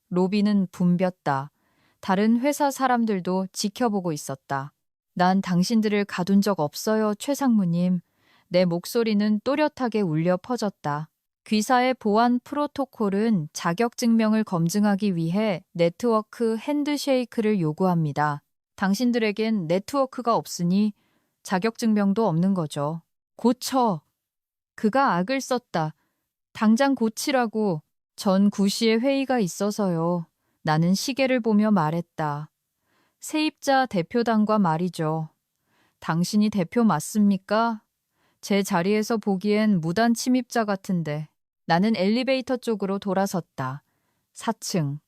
로비는 붐볐다. 다른 회사 사람들도 지켜보고 있었다. 난 당신들을 가둔 적 없어요, 최 상무님. 내 목소리는 또렷하게 울려 퍼졌다. 귀사의 보안 프로토콜은 자격증명을 검증하기 위해 네트워크 핸드쉐이크를 요구합니다. 당신들에겐 네트워크가 없으니 자격증명도 없는 거죠. 고쳐. 그가 악을 썼다. 당장 고치라고. 전 9시에 회의가 있어서요. 나는 시계를 보며 말했다. 세입자 대표단과 말이죠. 당신이 대표 맞습니까? 제 자리에서 보기엔 무단 침입자 같은데. 나는 엘리베이터 쪽으로 돌아섰다. 4층.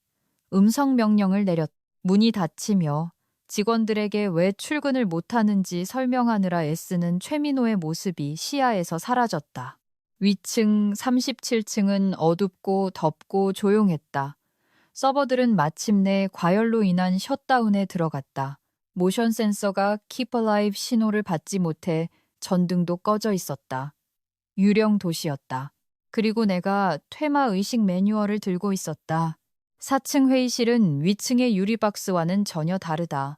음성 명령을 내렸다. 문이 닫히며 직원들에게 왜 출근을 못하는지 설명하느라 애쓰는 최민호의 모습이 시야에서 사라졌다. 위층 37층은 어둡고 덥고 조용했다. 서버들은 마침내 과열로 인한 셧다운에 들어갔다. 모션 센서가 Keep Alive 신호를 받지 못해 전등도 꺼져 있었다. 유령 도시였다. 그리고 내가 퇴마 의식 매뉴얼을 들고 있었다. 4층 회의실은 위층의 유리박스와는 전혀 다르다.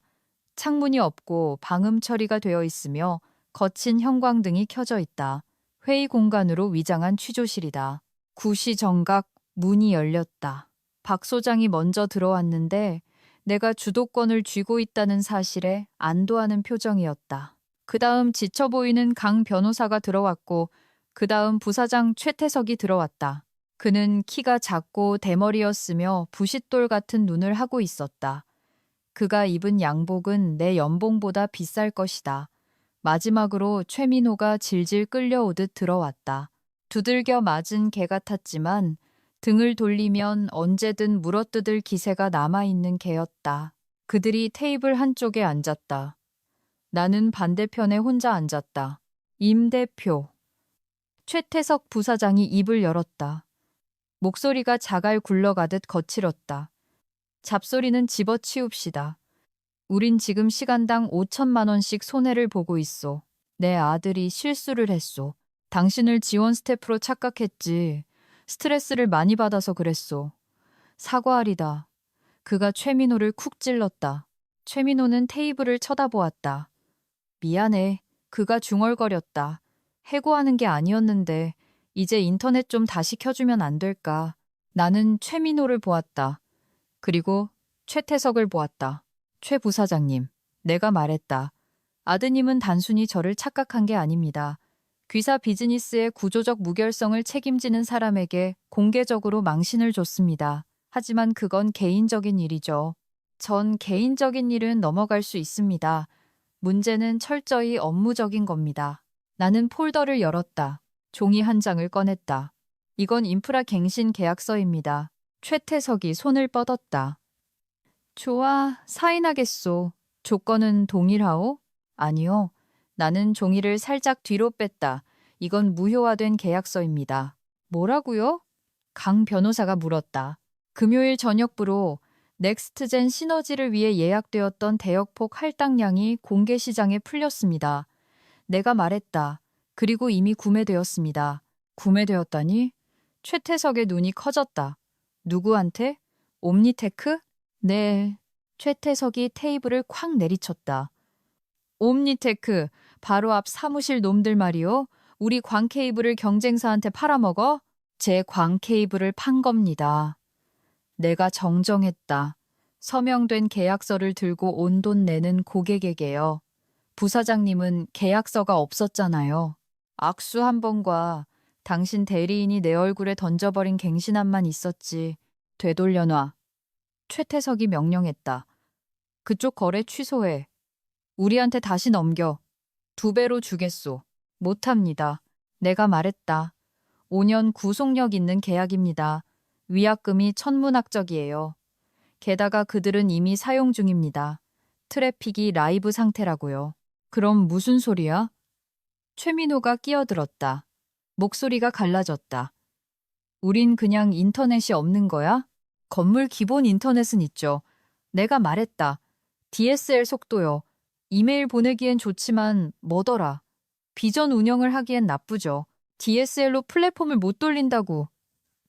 창문이 없고 방음 처리가 되어 있으며 거친 형광등이 켜져 있다. 회의 공간으로 위장한 취조실이다. 9시 정각 문이 열렸다. 박 소장이 먼저 들어왔는데 내가 주도권을 쥐고 있다는 사실에 안도하는 표정이었다. 그 다음 지쳐 보이는 강 변호사가 들어왔고 그 다음 부사장 최태석이 들어왔다. 그는 키가 작고 대머리였으며 부싯돌 같은 눈을 하고 있었다. 그가 입은 양복은 내 연봉보다 비쌀 것이다. 마지막으로 최민호가 질질 끌려오듯 들어왔다. 두들겨 맞은 개 같았지만 등을 돌리면 언제든 물어뜯을 기세가 남아있는 개였다. 그들이 테이블 한쪽에 앉았다. 나는 반대편에 혼자 앉았다. 임 대표. 최태석 부사장이 입을 열었다. 목소리가 자갈 굴러가듯 거칠었다. 잡소리는 집어치웁시다. 우린 지금 시간당 5천만 원씩 손해를 보고 있소. 내 아들이 실수를 했소. 당신을 지원 스태프로 착각했지. 스트레스를 많이 받아서 그랬소. 사과하리다. 그가 최민호를 쿡 찔렀다. 최민호는 테이블을 쳐다보았다. 미안해. 그가 중얼거렸다. 해고하는 게 아니었는데 이제 인터넷 좀 다시 켜주면 안 될까. 나는 최민호를 보았다. 그리고 최태석을 보았다. 최 부사장님, 내가 말했다. 아드님은 단순히 저를 착각한 게 아닙니다. 귀사 비즈니스의 구조적 무결성을 책임지는 사람에게 공개적으로 망신을 줬습니다. 하지만 그건 개인적인 일이죠. 전 개인적인 일은 넘어갈 수 있습니다. 문제는 철저히 업무적인 겁니다. 나는 폴더를 열었다. 종이 한 장을 꺼냈다. 이건 인프라 갱신 계약서입니다. 최태석이 손을 뻗었다. 좋아, 사인하겠소. 조건은 동일하오? 아니요. 나는 종이를 살짝 뒤로 뺐다. 이건 무효화된 계약서입니다. 뭐라고요? 강 변호사가 물었다. 금요일 저녁부로 넥스트젠 시너지를 위해 예약되었던 대역폭 할당량이 공개 시장에 풀렸습니다. 내가 말했다. 그리고 이미 구매되었습니다. 구매되었다니? 최태석의 눈이 커졌다. 누구한테? 옴니테크? 네. 최태석이 테이블을 콱 내리쳤다. 옴니테크, 바로 앞 사무실 놈들 말이요. 우리 광 케이블을 경쟁사한테 팔아먹어? 제 광 케이블을 판 겁니다. 내가 정정했다. 서명된 계약서를 들고 온 돈 내는 고객에게요. 부사장님은 계약서가 없었잖아요. 악수 한 번과 당신 대리인이 내 얼굴에 던져버린 갱신함만 있었지. 되돌려놔. 최태석이 명령했다. 그쪽 거래 취소해. 우리한테 다시 넘겨. 2배로 주겠소. 못합니다. 내가 말했다. 5년 구속력 있는 계약입니다. 위약금이 천문학적이에요. 게다가 그들은 이미 사용 중입니다. 트래픽이 라이브 상태라고요. 그럼 무슨 소리야? 최민호가 끼어들었다. 목소리가 갈라졌다. 우린 그냥 인터넷이 없는 거야? 건물 기본 인터넷은 있죠. 내가 말했다. DSL 속도요. 이메일 보내기엔 좋지만 뭐더라. 비전 운영을 하기엔 나쁘죠. DSL로 플랫폼을 못 돌린다고.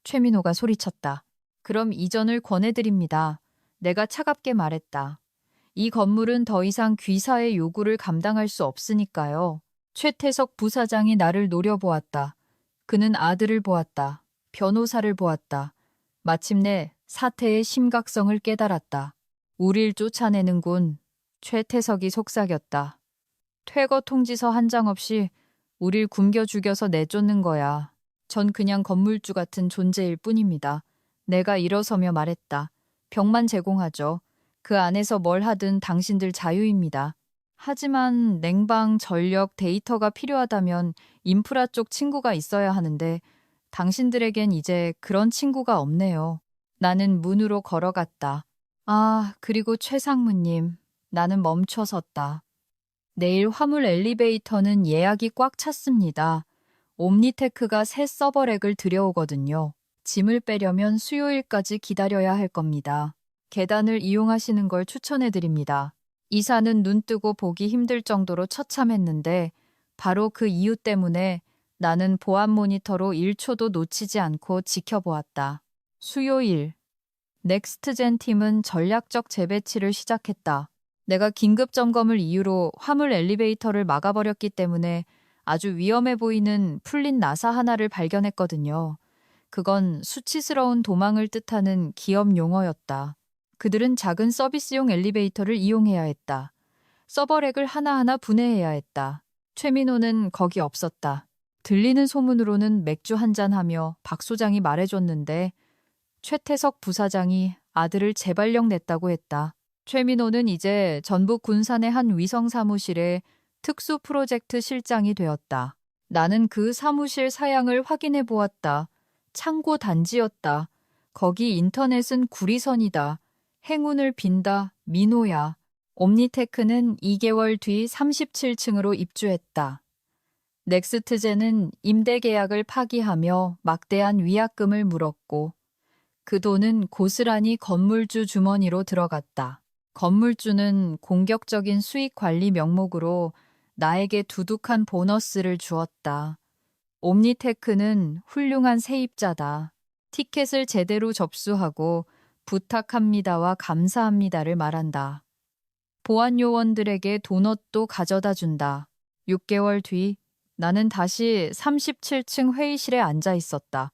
최민호가 소리쳤다. 그럼 이전을 권해드립니다. 내가 차갑게 말했다. 이 건물은 더 이상 귀사의 요구를 감당할 수 없으니까요. 최태석 부사장이 나를 노려보았다. 그는 아들을 보았다. 변호사를 보았다. 마침내 사태의 심각성을 깨달았다. 우릴 쫓아내는군. 최태석이 속삭였다. 퇴거 통지서 한 장 없이 우릴 굶겨 죽여서 내쫓는 거야. 전 그냥 건물주 같은 존재일 뿐입니다. 내가 일어서며 말했다. 벽만 제공하죠. 그 안에서 뭘 하든 당신들 자유입니다. 하지만 냉방, 전력, 데이터가 필요하다면 인프라 쪽 친구가 있어야 하는데 당신들에겐 이제 그런 친구가 없네요. 나는 문으로 걸어갔다. 아, 그리고 최상무님. 나는 멈춰섰다. 내일 화물 엘리베이터는 예약이 꽉 찼습니다. 옴니테크가 새 서버렉을 들여오거든요. 짐을 빼려면 수요일까지 기다려야 할 겁니다. 계단을 이용하시는 걸 추천해드립니다. 이사는 눈 뜨고 보기 힘들 정도로 처참했는데 바로 그 이유 때문에 나는 보안 모니터로 1초도 놓치지 않고 지켜보았다. 수요일. 넥스트젠 팀은 전략적 재배치를 시작했다. 내가 긴급 점검을 이유로 화물 엘리베이터를 막아버렸기 때문에 아주 위험해 보이는 풀린 나사 하나를 발견했거든요. 그건 수치스러운 도망을 뜻하는 기업 용어였다. 그들은 작은 서비스용 엘리베이터를 이용해야 했다. 서버렉을 하나하나 분해해야 했다. 최민호는 거기 없었다. 들리는 소문으로는 맥주 한잔하며 박 소장이 말해줬는데 최태석 부사장이 아들을 재발령 냈다고 했다. 최민호는 이제 전북 군산의 한 위성 사무실에 특수 프로젝트 실장이 되었다. 나는 그 사무실 사양을 확인해 보았다. 창고 단지였다. 거기 인터넷은 구리선이다. 행운을 빈다. 민호야. 옴니테크는 2개월 뒤 37층으로 입주했다. 넥스트젠은 임대 계약을 파기하며 막대한 위약금을 물었고 그 돈은 고스란히 건물주 주머니로 들어갔다. 건물주는 공격적인 수익 관리 명목으로 나에게 두둑한 보너스를 주었다. 옴니테크는 훌륭한 세입자다. 티켓을 제대로 접수하고 부탁합니다와 감사합니다를 말한다. 보안 요원들에게 도넛도 가져다 준다. 6개월 뒤 나는 다시 37층 회의실에 앉아 있었다.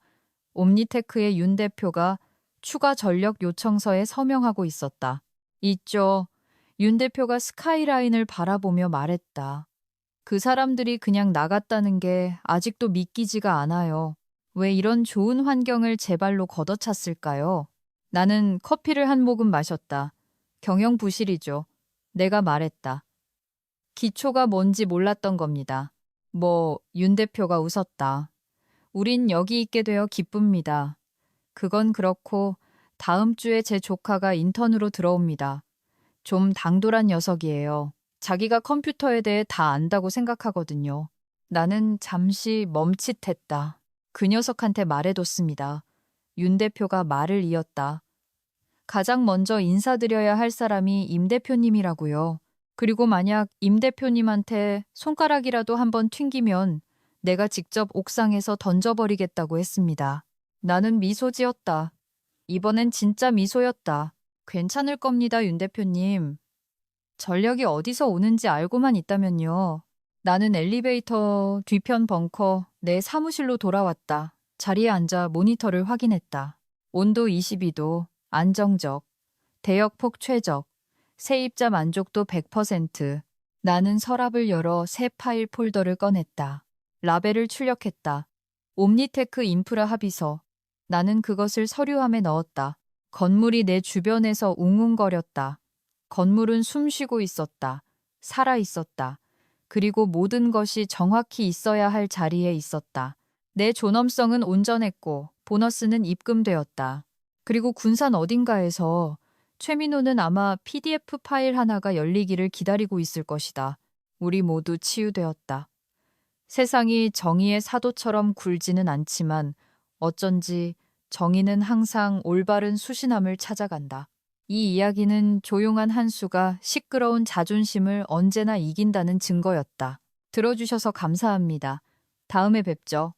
옴니테크의 윤 대표가 추가 전력 요청서에 서명하고 있었다. 있죠. 윤 대표가 스카이라인을 바라보며 말했다. 그 사람들이 그냥 나갔다는 게 아직도 믿기지가 않아요. 왜 이런 좋은 환경을 제 발로 걷어찼을까요? 나는 커피를 한 모금 마셨다. 경영부실이죠. 내가 말했다. 기초가 뭔지 몰랐던 겁니다. 윤 대표가 웃었다. 우린 여기 있게 되어 기쁩니다. 그건 그렇고 다음 주에 제 조카가 인턴으로 들어옵니다. 좀 당돌한 녀석이에요. 자기가 컴퓨터에 대해 다 안다고 생각하거든요. 나는 잠시 멈칫했다. 그 녀석한테 말해뒀습니다. 윤 대표가 말을 이었다. 가장 먼저 인사드려야 할 사람이 임 대표님이라고요. 그리고 만약 임 대표님한테 손가락이라도 한번 튕기면 내가 직접 옥상에서 던져버리겠다고 했습니다. 나는 미소 지었다. 이번엔 진짜 미소였다. 괜찮을 겁니다, 윤 대표님. 전력이 어디서 오는지 알고만 있다면요. 나는 엘리베이터 뒤편 벙커 내 사무실로 돌아왔다. 자리에 앉아 모니터를 확인했다. 온도 22도, 안정적, 대역폭 최적, 세입자 만족도 100%. 나는 서랍을 열어 새 파일 폴더를 꺼냈다. 라벨을 출력했다. 옴니테크 인프라 합의서. 나는 그것을 서류함에 넣었다. 건물이 내 주변에서 웅웅거렸다. 건물은 숨쉬고 있었다. 살아 있었다. 그리고 모든 것이 정확히 있어야 할 자리에 있었다. 내 존엄성은 온전했고 보너스는 입금되었다. 그리고 군산 어딘가에서 최민호는 아마 PDF 파일 하나가 열리기를 기다리고 있을 것이다. 우리 모두 치유되었다. 세상이 정의의 사도처럼 굴지는 않지만 어쩐지 정의는 항상 올바른 수신함을 찾아간다. 이 이야기는 조용한 한수가 시끄러운 자존심을 언제나 이긴다는 증거였다. 들어주셔서 감사합니다. 다음에 뵙죠.